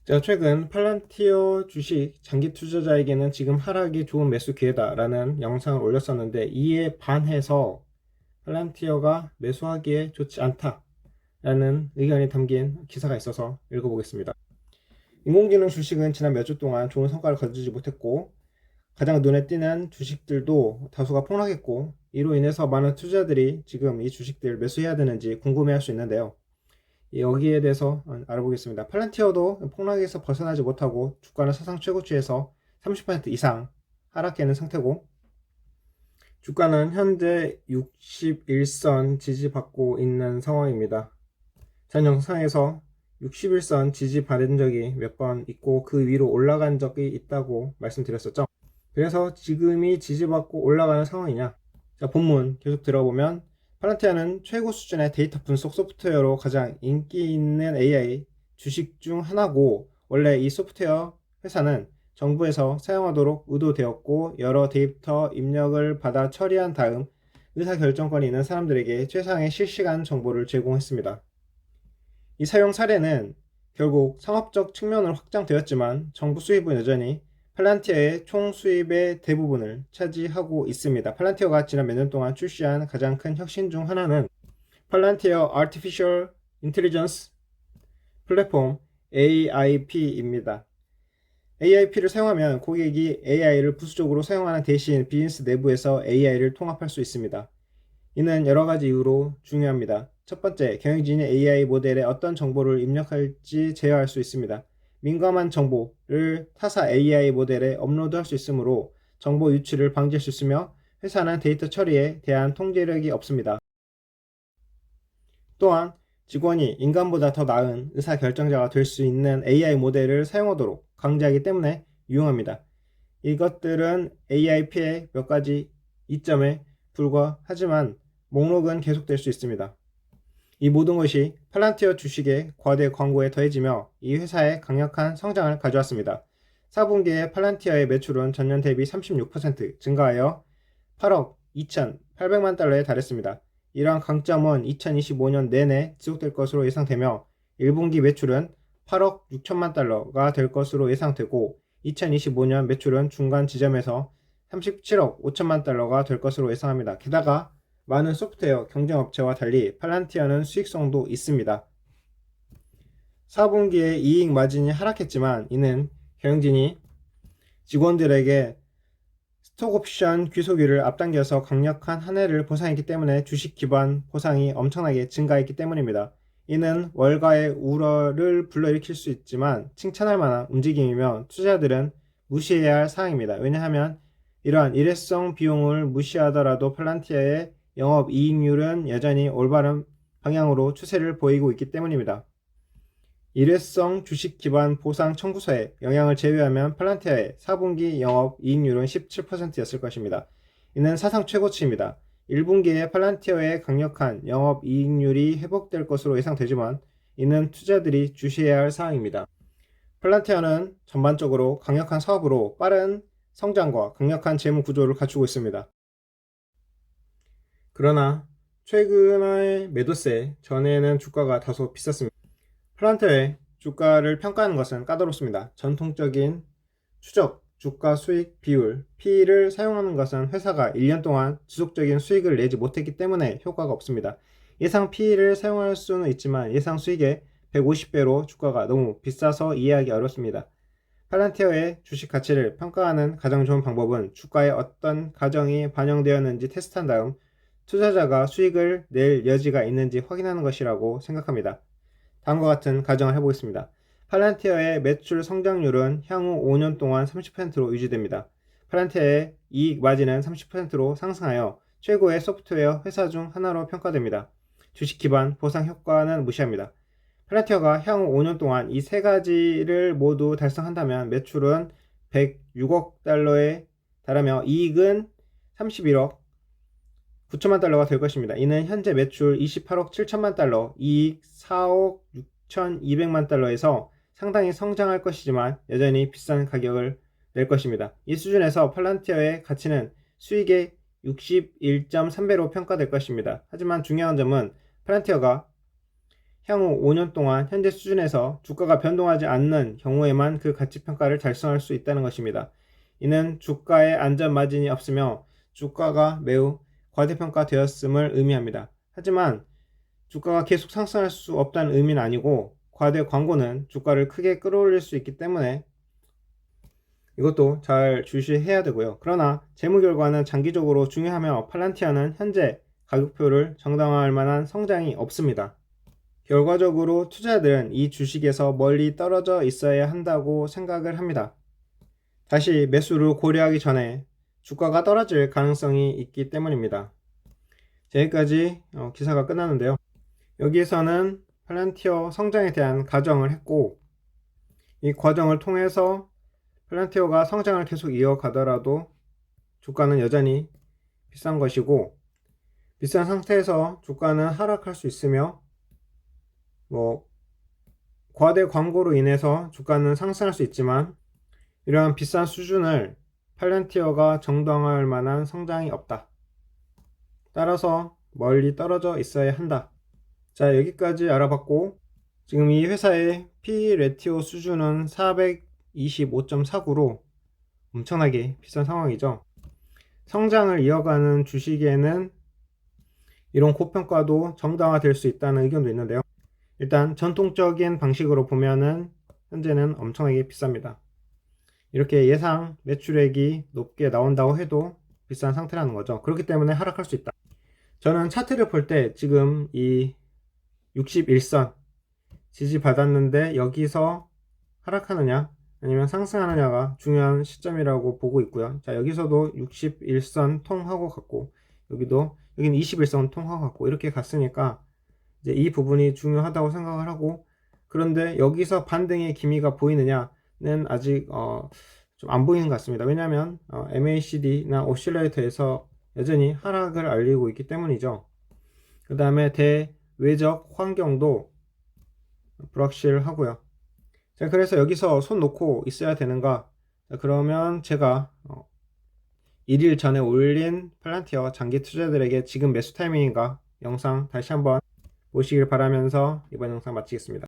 제가 최근 팔란티어 주식 장기 투자자에게는 지금 하락이 좋은 매수 기회다라는 영상을 올렸었는데 이에 반해서 팔란티어가 매수하기에 좋지 않다라는 의견이 담긴 기사가 있어서 읽어보겠습니다. 인공지능 주식은 지난 몇 주 동안 좋은 성과를 거두지 못했고 가장 눈에 띄는 주식들도 다수가 폭락했고 이로 인해서 많은 투자자들이 지금 이 주식들 매수해야 되는지 궁금해할 수 있는데요. 여기에 대해서 알아보겠습니다. 팔란티어도 폭락에서 벗어나지 못하고 주가는 사상 최고치에서 30% 이상 하락해 있는 상태고 주가는 현재 61선 지지받고 있는 상황입니다. 전 영상에서 61선 지지받은 적이 몇 번 있고 그 위로 올라간 적이 있다고 말씀드렸었죠. 그래서 지금이 지지받고 올라가는 상황이냐? 자, 본문 계속 들어보면 팔란티아는 최고 수준의 데이터 분석 소프트웨어로 가장 인기 있는 AI 주식 중 하나고 원래 이 소프트웨어 회사는 정부에서 사용하도록 의도되었고 여러 데이터 입력을 받아 처리한 다음 의사결정권이 있는 사람들에게 최상의 실시간 정보를 제공했습니다. 이 사용 사례는 결국 상업적 측면으로 확장되었지만 정부 수입은 여전히 팔란티어의 총 수입의 대부분을 차지하고 있습니다. 팔란티어가 지난 몇 년 동안 출시한 가장 큰 혁신 중 하나는 팔란티어 Artificial Intelligence 플랫폼 AIP입니다. AIP를 사용하면 고객이 AI를 부수적으로 사용하는 대신 비즈니스 내부에서 AI를 통합할 수 있습니다. 이는 여러 가지 이유로 중요합니다. 첫 번째, 경영진이 AI 모델에 어떤 정보를 입력할지 제어할 수 있습니다. 민감한 정보를 타사 AI 모델에 업로드할 수 있으므로 정보 유출을 방지할 수 있으며 회사는 데이터 처리에 대한 통제력이 없습니다. 또한 직원이 인간보다 더 나은 의사결정자가 될 수 있는 AI 모델을 사용하도록 강제하기 때문에 유용합니다. 이것들은 AIP의 몇 가지 이점에 불과하지만 목록은 계속될 수 있습니다. 이 모든 것이 팔란티어 주식의 과대 광고에 더해지며 이 회사의 강력한 성장을 가져왔습니다. 4분기에 팔란티어의 매출은 전년 대비 36% 증가하여 8억 2,800만 달러에 달했습니다. 이러한 강점은 2025년 내내 지속될 것으로 예상되며 1분기 매출은 8억 6천만 달러가 될 것으로 예상되고 2025년 매출은 중간 지점에서 37억 5천만 달러가 될 것으로 예상합니다. 게다가 많은 소프트웨어 경쟁업체와 달리 팔란티어는 수익성도 있습니다. 4분기에 이익 마진이 하락했지만 이는 경영진이 직원들에게 스톡옵션 귀속일을 앞당겨서 강력한 한 해를 보상했기 때문에 주식 기반 보상이 엄청나게 증가했기 때문입니다. 이는 월가의 우려를 불러일으킬 수 있지만 칭찬할 만한 움직임이며 투자자들은 무시해야 할 사항입니다. 왜냐하면 이러한 일회성 비용을 무시하더라도 팔란티아의 영업이익률은 여전히 올바른 방향으로 추세를 보이고 있기 때문입니다. 일회성 주식 기반 보상 청구서에 영향을 제외하면 팔란티아의 4분기 영업이익률은 17%였을 것입니다. 이는 사상 최고치입니다. 1분기에 팔란티어의 강력한 영업이익률이 회복될 것으로 예상되지만 이는 투자들이 주시해야 할 사항입니다. 팔란티아는 전반적으로 강력한 사업으로 빠른 성장과 강력한 재무 구조를 갖추고 있습니다. 그러나 최근의 매도세 전에는 주가가 다소 비쌌습니다. 플란트의 주가를 평가하는 것은 까다롭습니다. 전통적인 추적, 주가 수익 비율, P를 사용하는 것은 회사가 1년 동안 지속적인 수익을 내지 못했기 때문에 효과가 없습니다. 예상 P를 사용할 수는 있지만 예상 수익의 150배로 주가가 너무 비싸서 이해하기 어렵습니다. 팔란티어의 주식 가치를 평가하는 가장 좋은 방법은 주가에 어떤 가정이 반영되었는지 테스트한 다음 투자자가 수익을 낼 여지가 있는지 확인하는 것이라고 생각합니다. 다음과 같은 가정을 해보겠습니다. 팔란티어의 매출 성장률은 향후 5년 동안 30%로 유지됩니다. 팔란티어의 이익 마진은 30%로 상승하여 최고의 소프트웨어 회사 중 하나로 평가됩니다. 주식 기반 보상 효과는 무시합니다. 팔란티어가 향후 5년 동안 이 세 가지를 모두 달성한다면 매출은 106억 달러에 달하며 이익은 31억 9천만 달러가 될 것입니다. 이는 현재 매출 28억 7천만 달러, 이익 4억 6,200만 달러에서 상당히 성장할 것이지만 여전히 비싼 가격을 낼 것입니다. 이 수준에서 팔란티어의 가치는 수익의 61.3배로 평가될 것입니다. 하지만 중요한 점은 팔란티어가 향후 5년 동안 현재 수준에서 주가가 변동하지 않는 경우에만 그 가치평가를 달성할 수 있다는 것입니다. 이는 주가에 안전 마진이 없으며 주가가 매우 과대평가되었음을 의미합니다. 하지만 주가가 계속 상승할 수 없다는 의미는 아니고 과대 광고는 주가를 크게 끌어올릴 수 있기 때문에 이것도 잘 주시해야 되고요. 그러나 재무 결과는 장기적으로 중요하며 팔란티아는 현재 가격표를 정당화할 만한 성장이 없습니다. 결과적으로 투자자들은 이 주식에서 멀리 떨어져 있어야 한다고 생각을 합니다. 다시 매수를 고려하기 전에 주가가 떨어질 가능성이 있기 때문입니다. 여기까지 기사가 끝났는데요. 여기에서는 팔란티어 성장에 대한 가정을 했고, 이 과정을 통해서 팔란티어가 성장을 계속 이어가더라도 주가는 여전히 비싼 것이고, 비싼 상태에서 주가는 하락할 수 있으며 과대 광고로 인해서 주가는 상승할 수 있지만 이러한 비싼 수준을 팔란티어가 정당화할 만한 성장이 없다. 따라서 멀리 떨어져 있어야 한다. 자, 여기까지 알아봤고, 지금 이 회사의 P 레티오 수준은 425.49로 엄청나게 비싼 상황이죠. 성장을 이어가는 주식에는 이런 고평가도 정당화될 수 있다는 의견도 있는데요. 일단 전통적인 방식으로 보면은 현재는 엄청나게 비쌉니다. 이렇게 예상 매출액이 높게 나온다고 해도 비싼 상태라는 거죠. 그렇기 때문에 하락할 수 있다. 저는 차트를 볼 때 지금 이 61선 지지받았는데 여기서 하락하느냐 아니면 상승하느냐가 중요한 시점이라고 보고 있고요. 자, 여기서도 61선 통하고 갔고, 여기는 21선 통하고 갔고, 이렇게 갔으니까 이제 이 부분이 중요하다고 생각을 하고, 그런데 여기서 반등의 기미가 보이느냐는 아직 좀 안 보이는 것 같습니다. 왜냐하면 MACD나 오실레이터에서 여전히 하락을 알리고 있기 때문이죠. 그 다음에 대외적 환경도 불확실하고요. 자, 그래서 여기서 손 놓고 있어야 되는가? 자, 그러면 제가 1일 전에 올린 팔란티어 장기 투자들에게 지금 매수 타이밍인가 영상 다시 한번 보시길 바라면서 이번 영상 마치겠습니다.